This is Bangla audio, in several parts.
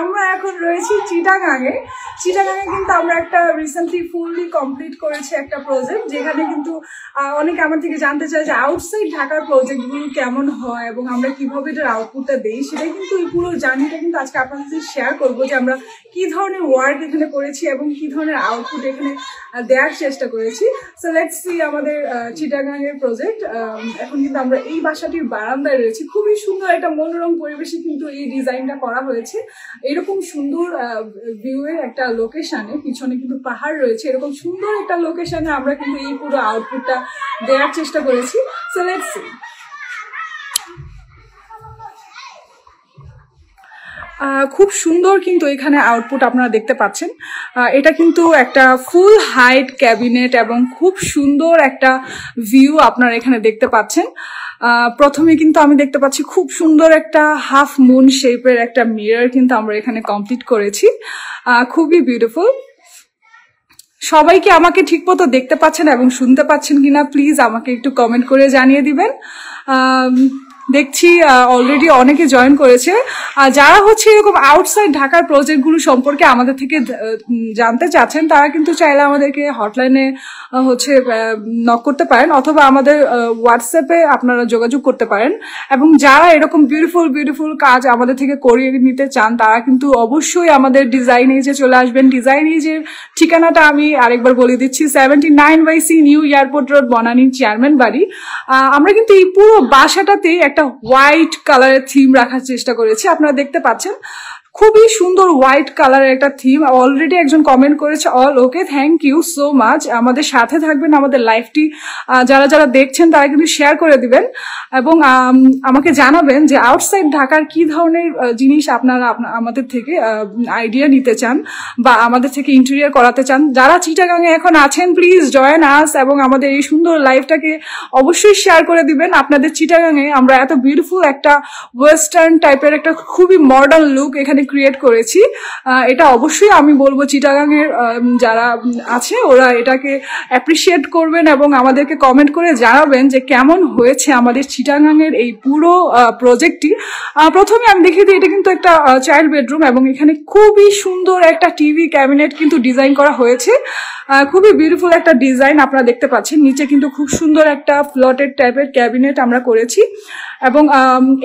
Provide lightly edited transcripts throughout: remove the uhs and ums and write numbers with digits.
আমরা এখন রয়েছি চিটাগাঙে। চিটাগাঙে কিন্তু আমরা একটা রিসেন্টলি ফুললি কমপ্লিট করেছি একটা প্রজেক্ট, যেখানে কিন্তু অনেকে আমার থেকে জানতে চায় যে আউটসাইড ঢাকার প্রজেক্টগুলো কেমন হয় এবং আমরা কিভাবে এটার আউটপুটটা দিই। সেটাই কিন্তু এই পুরো জার্নিটা কিন্তু আজকে আপনাদের সাথে শেয়ার করবো যে আমরা কি ধরনের ওয়ার্ক এখানে করেছি এবং কি ধরনের আউটপুট এখানে দেওয়ার চেষ্টা করেছি। সো লেটস সি আমাদের চিটাগাঙের প্রজেক্ট। এখন কিন্তু আমরা এই বাসাটির বারান্দায় রয়েছি। খুবই সুন্দর একটা মনোরম পরিবেশে কিন্তু এই ডিজাইনটা করা হয়েছে। এরকম সুন্দর ভিউয়ের একটা লোকেশনে, পিছনে কিন্তু পাহাড় রয়েছে, এরকম সুন্দর একটা লোকেশনে আমরা কিন্তু এই পুরো আউটপুটটা দেওয়ার চেষ্টা করেছি। So let's see. খুব সুন্দর কিন্তু এখানে আউটপুট আপনারা দেখতে পাচ্ছেন। এটা কিন্তু একটা ফুল হাইট ক্যাবিনেট এবং খুব সুন্দর একটা ভিউ আপনারা এখানে দেখতে পাচ্ছেন। প্রথমে কিন্তু আমি দেখতে পাচ্ছি খুব সুন্দর একটা হাফ মুন শেপের একটা মিরর কিন্তু আমরা এখানে কমপ্লিট করেছি। খুবই বিউটিফুল। সবাইকে আমাকে ঠিক মতো দেখতে পাচ্ছেন এবং শুনতে পাচ্ছেন কিনা প্লিজ আমাকে একটু কমেন্ট করে জানিয়ে দিবেন। দেখছি অলরেডি অনেকে জয়েন করেছে। যারা হচ্ছে এরকম আউটসাইড ঢাকার প্রজেক্টগুলো সম্পর্কে আমাদের থেকে জানতে চাচ্ছেন, তারা কিন্তু চাইলে আমাদেরকে হটলাইনে হচ্ছে নক করতে পারেন অথবা আমাদের হোয়াটসঅ্যাপে আপনারা যোগাযোগ করতে পারেন। এবং যারা এরকম বিউটিফুল কাজ আমাদের থেকে করিয়ে নিতে চান, তারা কিন্তু অবশ্যই আমাদের ডিজাইন এজে চলে আসবেন। ডিজাইন এজের ঠিকানাটা আমি আরেকবার বলে দিচ্ছি, 79/C new airport road, Banani, chairman বাড়ি। আমরা কিন্তু এই পুরো বাসাটাতে একটা হোয়াইট কালারের থিম রাখার চেষ্টা করেছি। আপনারা দেখতে পাচ্ছেন খুবই সুন্দর হোয়াইট কালারের একটা থিম। অলরেডি একজন কমেন্ট করেছে, all okay, thank you so much. আমাদের সাথে থাকবেন, আমাদের লাইভটি যারা যারা দেখছেন তারা কিন্তু শেয়ার করে দিবেন এবং আমাকে জানাবেন যে আউটসাইড ঢাকার কি ধরনের জিনিস আপনারা আমাদের থেকে আইডিয়া নিতে চান বা আমাদের থেকে ইন্টেরিয়র করাতে চান। যারা চিটাগাঙে এখন আছেন প্লিজ জয়েন আস এবং আমাদের এই সুন্দর লাইভটাকে অবশ্যই শেয়ার করে দিবেন। আপনাদের চিটাগাঙে আমরা এত বিউটিফুল একটা ওয়েস্টার্ন টাইপের একটা খুবই মডার্ন লুক এখানে ক্রিয়েট করেছি। এটা অবশ্যই আমি বলবো চিটাগাঙের যারা আছে ওরা এটাকে অ্যাপ্রিসিয়েট করবেন এবং আমাদেরকে কমেন্ট করে জানাবেন যে কেমন হয়েছে আমাদের চিটাগাঙের এই পুরো প্রজেক্টটি। প্রথমে আমি দেখিয়ে দিই, এটা কিন্তু একটা চাইল্ড বেডরুম এবং এখানে খুবই সুন্দর একটা টিভি ক্যাবিনেট কিন্তু ডিজাইন করা হয়েছে। খুবই বিউটিফুল একটা ডিজাইন আপনারা দেখতে পাচ্ছেন। নিচে কিন্তু খুব সুন্দর একটা ফ্লটেড টাইপের ক্যাবিনেট আমরা করেছি এবং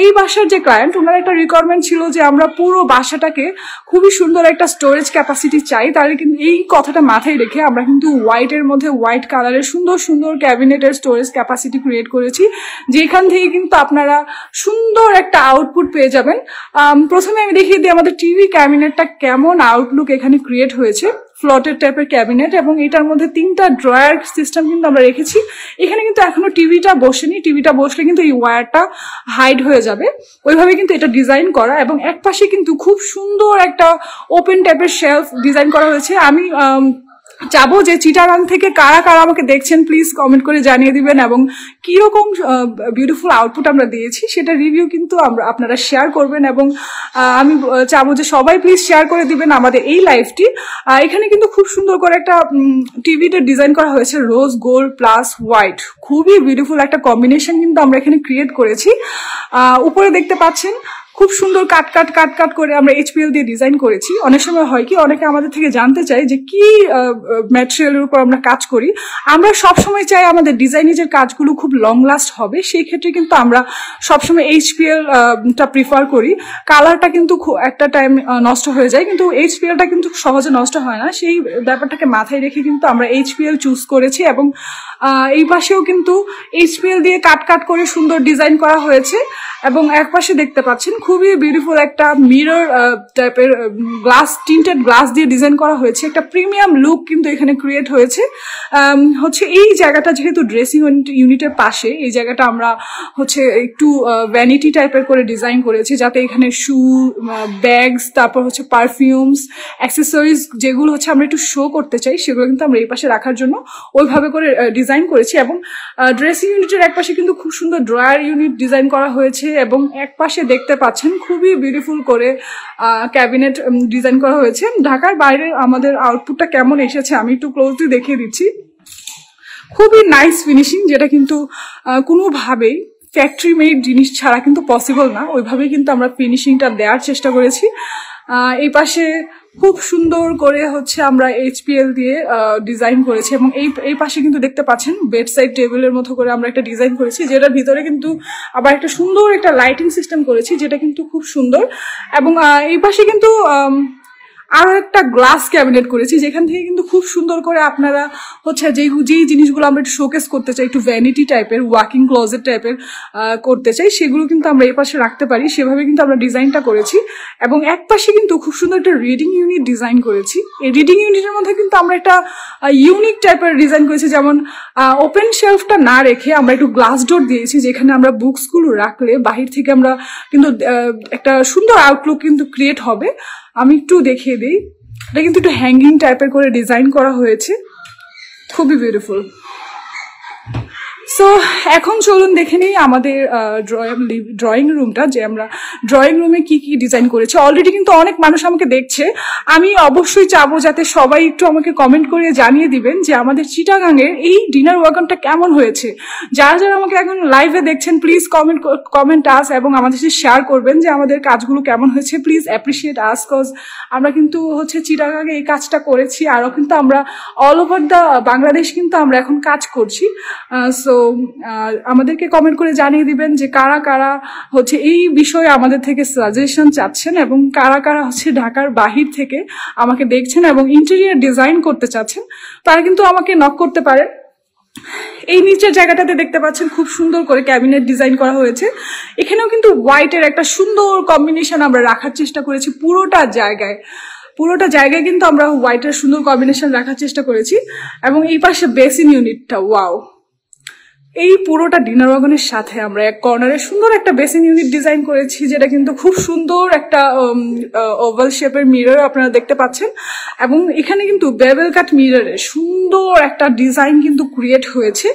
এই বাসার যে ক্লায়েন্ট, ওনার একটা রিকোয়ারমেন্ট ছিল যে আমরা পুরো বাসাটাকে খুবই সুন্দর একটা স্টোরেজ ক্যাপাসিটি চাই। তাহলে কিন্তু এই কথাটা মাথায় রেখে আমরা কিন্তু হোয়াইটের মধ্যে হোয়াইট কালারের সুন্দর সুন্দর ক্যাবিনেটের স্টোরেজ ক্যাপাসিটি ক্রিয়েট করেছি, যেখান থেকে কিন্তু আপনারা সুন্দর একটা আউটপুট পেয়ে যাবেন। প্রথমে আমি দেখিয়ে দিই আমাদের টিভি ক্যাবিনেটটা কেমন আউটলুক এখানে ক্রিয়েট হয়েছে। ফ্লটেড টাইপের ক্যাবিনেট এবং এটার মধ্যে 3টা ড্রয়ার সিস্টেম কিন্তু আমরা রেখেছি। এখানে কিন্তু এখনো টিভিটা বসেনি, টিভিটা বসলে কিন্তু এই ওয়্যারটা হাইড হয়ে যাবে, ওইভাবে কিন্তু এটা ডিজাইন করা। এবং এক পাশে কিন্তু খুব সুন্দর একটা ওপেন টাইপের শেলফ ডিজাইন করা হয়েছে। আমি চাবো যে চিটাগাং থেকে কারা কারা আমাকে দেখছেন প্লিজ কমেন্ট করে জানিয়ে দিবেন এবং কিরকম বিউটিফুল আউটপুট আমরা দিয়েছি সেটা রিভিউ কিন্তু আপনারা শেয়ার করবেন এবং আমি চাবো যে সবাই প্লিজ শেয়ার করে দিবেন আমাদের এই লাইভটি। এখানে কিন্তু খুব সুন্দর করে একটা টিভিতে ডিজাইন করা হয়েছে রোজ গোল্ড প্লাস হোয়াইট। খুবই বিউটিফুল একটা কম্বিনেশন কিন্তু আমরা এখানে ক্রিয়েট করেছি। উপরে দেখতে পাচ্ছেন খুব সুন্দর কাট করে আমরা HPL দিয়ে ডিজাইন করেছি। অনেক সময় হয় কি, অনেকে আমাদের থেকে জানতে চায় যে কি ম্যাটেরিয়ালের উপর আমরা কাজ করি। আমরা সবসময় চাই আমাদের ডিজাইনের কাজগুলো খুব লং লাস্ট হবে, সেই ক্ষেত্রে কিন্তু আমরা সবসময় HPL টা প্রিফার করি। কালারটা কিন্তু একটা টাইম নষ্ট হয়ে যায়, কিন্তু HPL টা কিন্তু সহজে নষ্ট হয় না। সেই ব্যাপারটাকে মাথায় রেখে কিন্তু আমরা HPL চুজ করেছি এবং এই পাশেও কিন্তু HPL দিয়ে কাট করে সুন্দর ডিজাইন করা হয়েছে। এবং এক পাশে দেখতে পাচ্ছেন খুবই বিউটিফুল একটা মিরর টাইপের গ্লাস, টিন্টেড গ্লাস দিয়ে ডিজাইন করা হয়েছে। একটা প্রিমিয়াম লুক কিন্তু এখানে ক্রিয়েট হয়েছে। হচ্ছে এই জায়গাটা যেহেতু ড্রেসিং ইউনিটের পাশে, এই জায়গাটা আমরা হচ্ছে একটু ভ্যানিটি টাইপের করে ডিজাইন করেছি, যাতে এখানে শু, ব্যাগস, তারপর হচ্ছে পারফিউমস, অ্যাক্সেসরিজ যেগুলো হচ্ছে আমরা একটু শো করতে চাই সেগুলো কিন্তু আমরা এই পাশে রাখার জন্য ওইভাবে করে ডিজাইন করেছি। এবং ড্রেসিং ইউনিটের এক পাশে কিন্তু খুব সুন্দর ড্রয়ার ইউনিট ডিজাইন করা হয়েছে এবং এক পাশে দেখতে পাচ্ছেন খুবই বিউটিফুল করে ক্যাবিনেট ডিজাইন করা হয়েছে। ঢাকার বাইরে আমাদের আউটপুটটা কেমন এসেছে আমি একটু ক্লোজলি দেখিয়ে দিচ্ছি। খুবই নাইস ফিনিশিং, যেটা কিন্তু কোনোভাবেই ফ্যাক্টরি মেড জিনিস ছাড়া কিন্তু পসিবল না। ওইভাবেই কিন্তু আমরা ফিনিশিংটা দেওয়ার চেষ্টা করেছি। এই পাশে খুব সুন্দর করে হচ্ছে আমরা HPL দিয়ে ডিজাইন করেছি এবং এই পাশে কিন্তু দেখতে পাচ্ছেন বেড সাইড টেবিলের মতো করে আমরা একটা ডিজাইন করেছি, যেটার ভিতরে কিন্তু আবার একটা সুন্দর একটা লাইটিং সিস্টেম করেছি, যেটা কিন্তু খুব সুন্দর। এবং এই পাশে কিন্তু আরো একটা গ্লাস ক্যাবিনেট করেছি, যেখান থেকে কিন্তু খুব সুন্দর করে আপনারা হচ্ছে যেই জিনিসগুলো আমরা একটু শোকেস করতে চাই, একটু ভ্যানিটি টাইপের, ওয়াকিং ক্লোজেট টাইপের করতে চাই, সেগুলো কিন্তু আমরা এই পাশে রাখতে পারি, সেভাবে কিন্তু আমরা ডিজাইনটা করেছি। এবং এক পাশে কিন্তু খুব সুন্দর একটা রিডিং ইউনিট ডিজাইন করেছি। এই রিডিং ইউনিটের মধ্যে কিন্তু আমরা একটা ইউনিক টাইপের ডিজাইন করেছি, যেমন ওপেন শেলফটা না রেখে আমরা একটু গ্লাস ডোর দিয়েছি, যেখানে আমরা বুকসগুলো রাখলে বাহির থেকে আমরা কিন্তু একটা সুন্দর আউটলুক কিন্তু ক্রিয়েট হবে। আমি একটু দেখিয়ে দিই, এটা কিন্তু একটু হ্যাঙ্গিং টাইপের করে ডিজাইন করা হয়েছে, খুবই বিউটিফুল। সো এখন চলুন দেখে নিই আমাদের ড্রয়িং রুমটা, যে আমরা ড্রয়িং রুমে কি কি ডিজাইন করেছি। অলরেডি কিন্তু অনেক মানুষ আমাকে দেখছে, আমি অবশ্যই চাবো যাতে সবাই একটু আমাকে কমেন্ট করে জানিয়ে দিবেন যে আমাদের চিটাগাংয়ের এই ডিনার ওয়াগনটা কেমন হয়েছে। যারা যারা আমাকে এখন লাইভে দেখছেন প্লিজ কমেন্ট আস এবং আমাদের সাথে শেয়ার করবেন যে আমাদের কাজগুলো কেমন হয়েছে। প্লিজ অ্যাপ্রিসিয়েট আস, কজ আমরা কিন্তু হচ্ছে চিটাগাংয়ে এই কাজটা করেছি, আরও কিন্তু আমরা অল ওভার দ্য বাংলাদেশ কিন্তু আমরা এখন কাজ করছি। সো আমাদেরকে কমেন্ট করে জানিয়ে দিবেন যে কারা কারা হচ্ছে এই বিষয়ে আমাদের থেকে সাজেশন চাচ্ছেন এবং কারা কারা হচ্ছে ঢাকার বাহির থেকে আমাকে দেখছেন এবং ইন্টেরিয়র ডিজাইন করতে চাচ্ছেন, তারা কিন্তু আমাকে নক করতে পারেন। এই নিচের জায়গাটাতে দেখতে পাচ্ছেন খুব সুন্দর করে ক্যাবিনেট ডিজাইন করা হয়েছে। এখানেও কিন্তু হোয়াইটের একটা সুন্দর কম্বিনেশন আমরা রাখার চেষ্টা করেছি। পুরোটা জায়গায় কিন্তু আমরা হোয়াইটের সুন্দর কম্বিনেশন রাখার চেষ্টা করেছি। এবং এই পাশে বেসিন ইউনিটটা, ওয়াও, এই পুরোটা ডিনার ওয়াগনের সাথে আমরা এক কর্নারে সুন্দর একটা বেসিন ইউনিট ডিজাইন করেছি, যেটা কিন্তু খুব সুন্দর একটা ওভাল শেপের মিরর আপনারা দেখতে পাচ্ছেন। এবং এখানে কিন্তু বেবেল কাট মিররে সুন্দর একটা ডিজাইন কিন্তু ক্রিয়েট হয়েছে।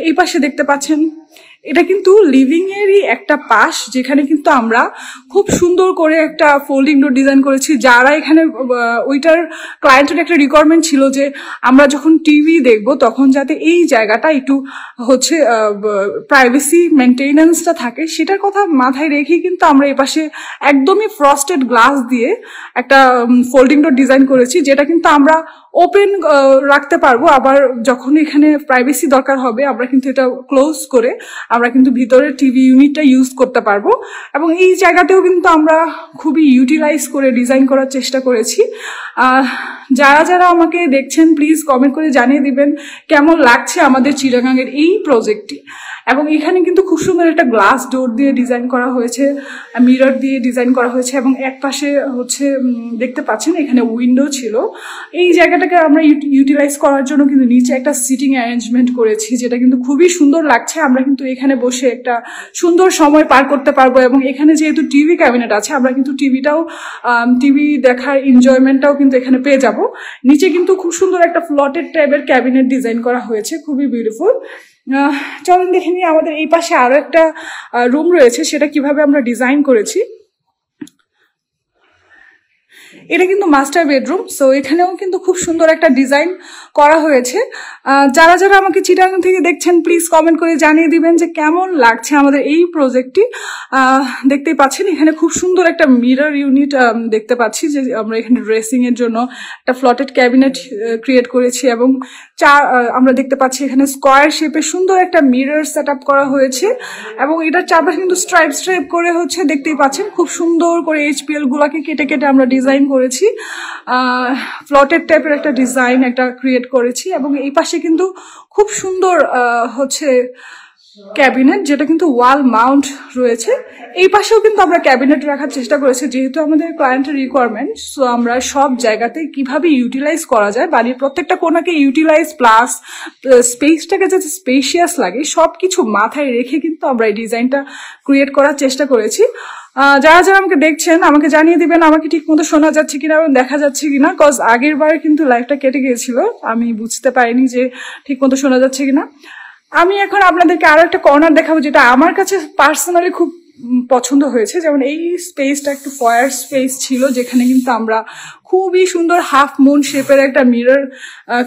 এই পাশে দেখতে পাচ্ছেন এটা কিন্তু লিভিং এরই একটা পাশ, যেখানে কিন্তু আমরা খুব সুন্দর করে একটা ফোল্ডিং ডোর ডিজাইন করেছি। যারা এখানে ওইটার ক্লায়েন্টের একটা রিকোয়ারমেন্ট ছিল যে আমরা যখন টিভি দেখবো তখন যাতে এই জায়গাটা একটু হচ্ছে প্রাইভেসি মেনটেনেন্সটা থাকে, সেটার কথা মাথায় রেখেই কিন্তু আমরা এই পাশে একদমই ফ্রস্টেড গ্লাস দিয়ে একটা ফোল্ডিং ডোর ডিজাইন করেছি, যেটা কিন্তু আমরা ওপেন রাখতে পারবো। আবার যখন এখানে প্রাইভেসি দরকার হবে আমরা কিন্তু এটা ক্লোজ করে আমরা কিন্তু ভিতরে টিভি ইউনিটটা ইউজ করতে পারবো। এবং এই জায়গাতেও কিন্তু আমরা খুবই ইউটিলাইজ করে ডিজাইন করার চেষ্টা করেছি। যারা যারা আমাকে দেখছেন প্লিজ কমেন্ট করে জানিয়ে দিবেন কেমন লাগছে আমাদের চিটাগাংয়ের এই প্রজেক্টটি। এবং এখানে কিন্তু খুব সুন্দর একটা গ্লাস ডোর দিয়ে ডিজাইন করা হয়েছে, মিরর দিয়ে ডিজাইন করা হয়েছে। এবং এক পাশে হচ্ছে দেখতে পাচ্ছেন এখানে উইন্ডো ছিল। এই জায়গাটাকে আমরা ইউটিলাইজ করার জন্য কিন্তু নিচে একটা সিটিং অ্যারেঞ্জমেন্ট করেছি, যেটা কিন্তু খুবই সুন্দর লাগছে। আমরা কিন্তু এখানে বসে একটা সুন্দর সময় পার করতে পারবো। এবং এখানে যেহেতু টিভি ক্যাবিনেট আছে, আমরা কিন্তু টিভি দেখার এনজয়মেন্টটাও কিন্তু এখানে পেয়ে যাব। নিচে কিন্তু খুব সুন্দর একটা ফ্লটেড টাইপের ক্যাবিনেট ডিজাইন করা হয়েছে, খুবই বিউটিফুল। চলুন দেখে নিই আমাদের এই পাশে আরো একটা রুম রয়েছে, সেটা কিভাবে আমরা ডিজাইন করেছি। এটা কিন্তু মাস্টার বেডরুম। সো এখানেও কিন্তু খুব সুন্দর একটা ডিজাইন করা হয়েছে। যারা যারা আমাকে চিটাগাং থেকে দেখছেন প্লিজ কমেন্ট করে জানিয়ে দিবেন যে কেমন লাগছে আমাদের এই প্রজেক্টটি। দেখতেই পাচ্ছেন এখানে খুব সুন্দর একটা মিরর ইউনিট দেখতে পাচ্ছি, যে আমরা এখানে ড্রেসিং এর জন্য একটা ফ্লটেড ক্যাবিনেট ক্রিয়েট করেছি। এবং আমরা দেখতে পাচ্ছি এখানে স্কোয়ার শেপে সুন্দর একটা মিরর সেট আপ করা হয়েছে। এবং এটার চারপাশে কিন্তু স্ট্রাইপ করে হচ্ছে, দেখতেই পাচ্ছেন খুব সুন্দর করে HPL গুলাকে কেটে কেটে আমরা ডিজাইন করেছি, ফ্লটেড টাইপের একটা ডিজাইন একটা ক্রিয়েট করেছি। এবং এই পাশে কিন্তু খুব সুন্দর হচ্ছে ক্যাবিনেট, যেটা কিন্তু ওয়াল মাউন্ট রয়েছে। এই পাশেও কিন্তু আমরা ক্যাবিনেট রাখার চেষ্টা করেছি, যেহেতু আমাদের ক্লায়েন্টের রিকোয়ারমেন্ট। সো আমরা সব জায়গাতে কিভাবে ইউটিলাইজ করা যায়, বাড়ির প্রত্যেকটা কোণাকে ইউটিলাইজ প্লাস স্পেসটাকে যাতে স্পেশিয়াস লাগে, সবকিছু মাথায় রেখে কিন্তু আমরা এই ডিজাইনটা ক্রিয়েট করার চেষ্টা করেছি। যারা যারা আমাকে দেখছেন আমাকে জানিয়ে দিবেন আমাকে ঠিক মতো শোনা যাচ্ছে কিনা এবং দেখা যাচ্ছে কিনা, কজ আগের বার কিন্তু লাইভটা কেটে গিয়েছিল, আমি বুঝতে পারিনি যে ঠিক মতো শোনা যাচ্ছে কিনা। আমি এখন আপনাদেরকে আরো একটা কর্নার দেখাবো, যেটা আমার কাছে পার্সোনালি খুব পছন্দ হয়েছে। যেমন এই স্পেসটা একটু ফয়ার স্পেস ছিল, যেখানে কিন্তু আমরা খুবই সুন্দর হাফ মুন শেপের একটা মিরর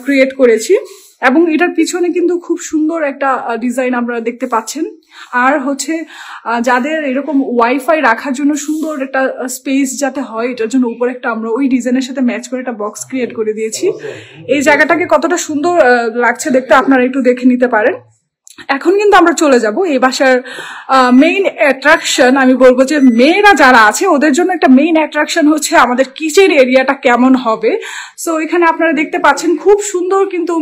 ক্রিয়েট করেছি। এবং এটার পিছনে কিন্তু খুব সুন্দর একটা ডিজাইন আপনারা দেখতে পাচ্ছেন। আর হচ্ছে যাদের এরকম ওয়াইফাই রাখার জন্য সুন্দর একটা স্পেস যাতে হয়, এটার জন্য উপরে একটা আমরা ওই ডিজাইনের সাথে ম্যাচ করে একটা বক্স ক্রিয়েট করে দিয়েছি। এই জায়গাটাকে কতটা সুন্দর লাগছে দেখতে আপনারা একটু দেখে নিতে পারেন। এখন কিন্তু আমরা চলে যাব এই বাসার মেইন অ্যাট্রাকশন। আমি বলবো যে মেয়েরা যারা আছে ওদের জন্য একটা মেইন অ্যাট্রাকশন হচ্ছে আমাদের কিচেন এরিয়াটা কেমন হবে। সো এখানে আপনারা দেখতে পাচ্ছেন খুব সুন্দর কিন্তু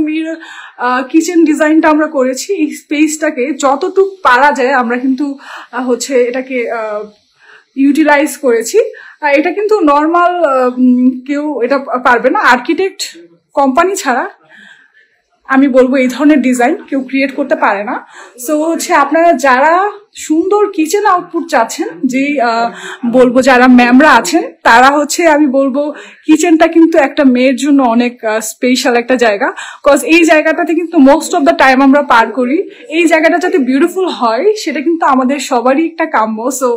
কিচেন ডিজাইনটা আমরা করেছি। এই স্পেসটাকে যতটুকু পারা যায় আমরা কিন্তু হচ্ছে এটাকে ইউটিলাইজ করেছি। এটা কিন্তু নর্মাল কেউ এটা পারবে না, আর্কিটেক্ট কোম্পানি ছাড়া আমি বলবো এই ধরনের ডিজাইন কেউ ক্রিয়েট করতে পারে না। সো হচ্ছে আপনারা যারা সুন্দর কিচেন আউটপুট চাচ্ছেন, যে বলবো যারা ম্যামরা আছেন তারা হচ্ছে আমি বলবো কিচেনটা কিন্তু একটা মেয়ের জন্য অনেক স্পেশাল একটা জায়গা। কজ এই জায়গাটাতে কিন্তু মোস্ট অফ দ্য টাইম আমরা পার করি। এই জায়গাটা যাতে বিউটিফুল হয় সেটা কিন্তু আমাদের সবারই একটা কাম্য। সো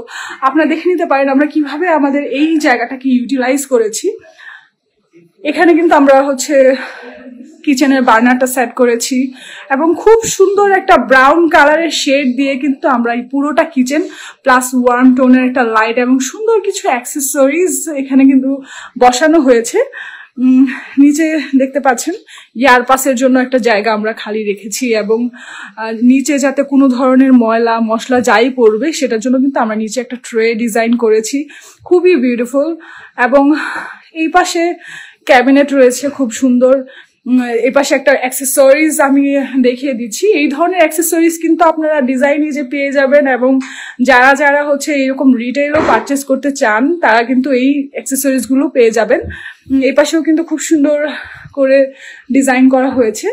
আপনারা দেখে নিতে পারেন আমরা কিভাবে আমাদের এই জায়গাটাকে ইউটিলাইজ করেছি। এখানে কিন্তু আমরা হচ্ছে কিচেনের বার্নারটা সেট করেছি এবং খুব সুন্দর একটা ব্রাউন কালারের শেড দিয়ে কিন্তু আমরা এই পুরোটা কিচেন প্লাস ওয়ার্ম টোনের একটা লাইট এবং সুন্দর কিছু অ্যাক্সেসরিজ এখানে কিন্তু বসানো হয়েছে। নিচে দেখতে পাচ্ছেন ইয়ার পাসের জন্য একটা জায়গা আমরা খালি রেখেছি এবং নিচে যাতে কোনো ধরনের ময়লা মশলা যাই পড়বে সেটার জন্য কিন্তু আমরা নিচে একটা ট্রে ডিজাইন করেছি, খুবই বিউটিফুল। এবং এই পাশে ক্যাবিনেট রয়েছে খুব সুন্দর। এই পাশে একটা অ্যাক্সেসরিজ আমি দেখিয়ে দিচ্ছি। এই ধরনের অ্যাক্সেসরিজ কিন্তু আপনারা ডিজাইনে যে পেয়ে যাবেন এবং যারা যারা হচ্ছে এরকম রিটেলও পারচেস করতে চান তারা কিন্তু এই অ্যাক্সেসরিজগুলো পেয়ে যাবেন। এই পাশেও কিন্তু খুব সুন্দর করে ডিজাইন করা হয়েছে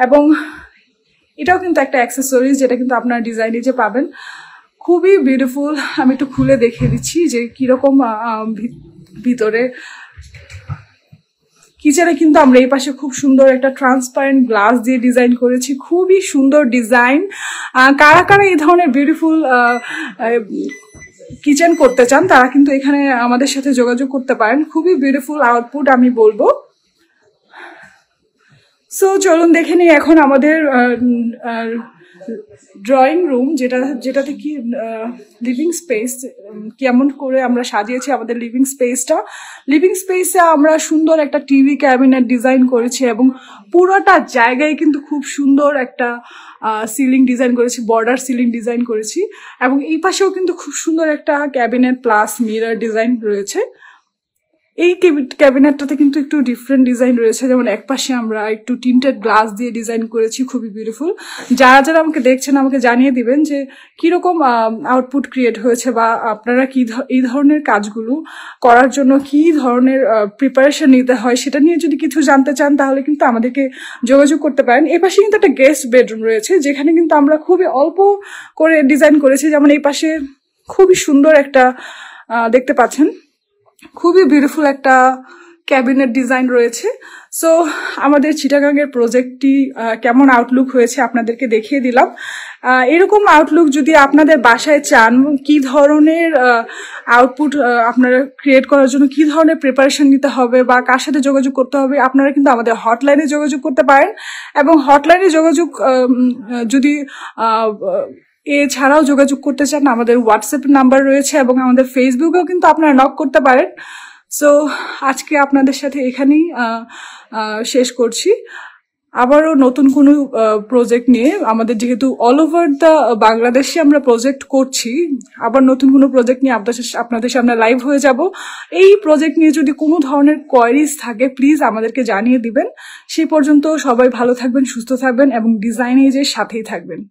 এবং এটাও কিন্তু একটা অ্যাক্সেসরিজ যেটা কিন্তু আপনারা ডিজাইনে যে পাবেন, খুবই বিউটিফুল। আমি একটু খুলে দেখিয়ে দিচ্ছি যে কিরকম ভিতরে। কিচেনে কিন্তু আমরা এই পাশে খুব সুন্দর একটা ট্রান্সপারেন্ট গ্লাস দিয়ে ডিজাইন করেছি, খুবই সুন্দর ডিজাইন। কারা কারা এই ধরনের বিউটিফুল কিচেন করতে চান তারা কিন্তু এখানে আমাদের সাথে যোগাযোগ করতে পারেন। খুবই বিউটিফুল আউটপুট আমি বলবো। সো চলুন দেখে নিই এখন আমাদের ড্রয়িং রুম, যেটাতে কি লিভিং স্পেস কেমন করে আমরা সাজিয়েছি আমাদের লিভিং স্পেসটা। লিভিং স্পেসে আমরা সুন্দর একটা টিভি ক্যাবিনেট ডিজাইন করেছি এবং পুরোটা জায়গায় কিন্তু খুব সুন্দর একটা সিলিং ডিজাইন করেছি, বর্ডার সিলিং ডিজাইন করেছি এবং এই পাশেও কিন্তু খুব সুন্দর একটা ক্যাবিনেট প্লাস মিরর ডিজাইন রয়েছে। এই ক্যাবিনেটটাতে কিন্তু একটু ডিফারেন্ট ডিজাইন রয়েছে, যেমন এক পাশে আমরা একটু টিন্টেড গ্লাস দিয়ে ডিজাইন করেছি, খুবই বিউটিফুল। যারা যারা আমাকে দেখছেন আমাকে জানিয়ে দিবেন যে কিরকম আউটপুট ক্রিয়েট হয়েছে বা আপনারা কি এই ধরনের কাজগুলো করার জন্য কি ধরনের প্রিপারেশন নিতে হয় সেটা নিয়ে যদি কিছু জানতে চান তাহলে কিন্তু আমাদেরকে যোগাযোগ করতে পারেন। এই পাশে কিন্তু একটা গেস্ট বেডরুম রয়েছে যেখানে কিন্তু আমরা খুবই অল্প করে ডিজাইন করেছি। যেমন এই পাশে খুবই সুন্দর একটা দেখতে পাচ্ছেন খুবই বিউটিফুল একটা ক্যাবিনেট ডিজাইন রয়েছে। সো আমাদের চিটাগাংয়ের প্রজেক্টটি কেমন আউটলুক হয়েছে আপনাদেরকে দেখিয়ে দিলাম। এরকম আউটলুক যদি আপনাদের বাসায় চান, কি ধরনের আউটপুট আপনারা ক্রিয়েট করার জন্য কি ধরনের প্রিপারেশন নিতে হবে বা কার সাথে যোগাযোগ করতে হবে, আপনারা কিন্তু আমাদের হটলাইনে যোগাযোগ করতে পারেন। এবং হটলাইনে যোগাযোগ যদি এছাড়াও যোগাযোগ করতে চান আমাদের হোয়াটসঅ্যাপ নাম্বার রয়েছে এবং আমাদের ফেসবুকেও কিন্তু আপনারা নক করতে পারেন। সো আজকে আপনাদের সাথে এখানেই শেষ করছি। আবারও নতুন কোনো প্রজেক্ট নিয়ে, আমাদের যেহেতু অল ওভার দ্য বাংলাদেশে আমরা প্রজেক্ট করছি, আবার নতুন কোনো প্রজেক্ট নিয়ে আপনাদের সামনে লাইভ হয়ে যাব। এই প্রজেক্ট নিয়ে যদি কোনো ধরনের কোয়ারিজ থাকে প্লিজ আমাদেরকে জানিয়ে দিবেন। সেই পর্যন্ত সবাই ভালো থাকবেন, সুস্থ থাকবেন এবং ডিজাইন এজের সাথেই থাকবেন।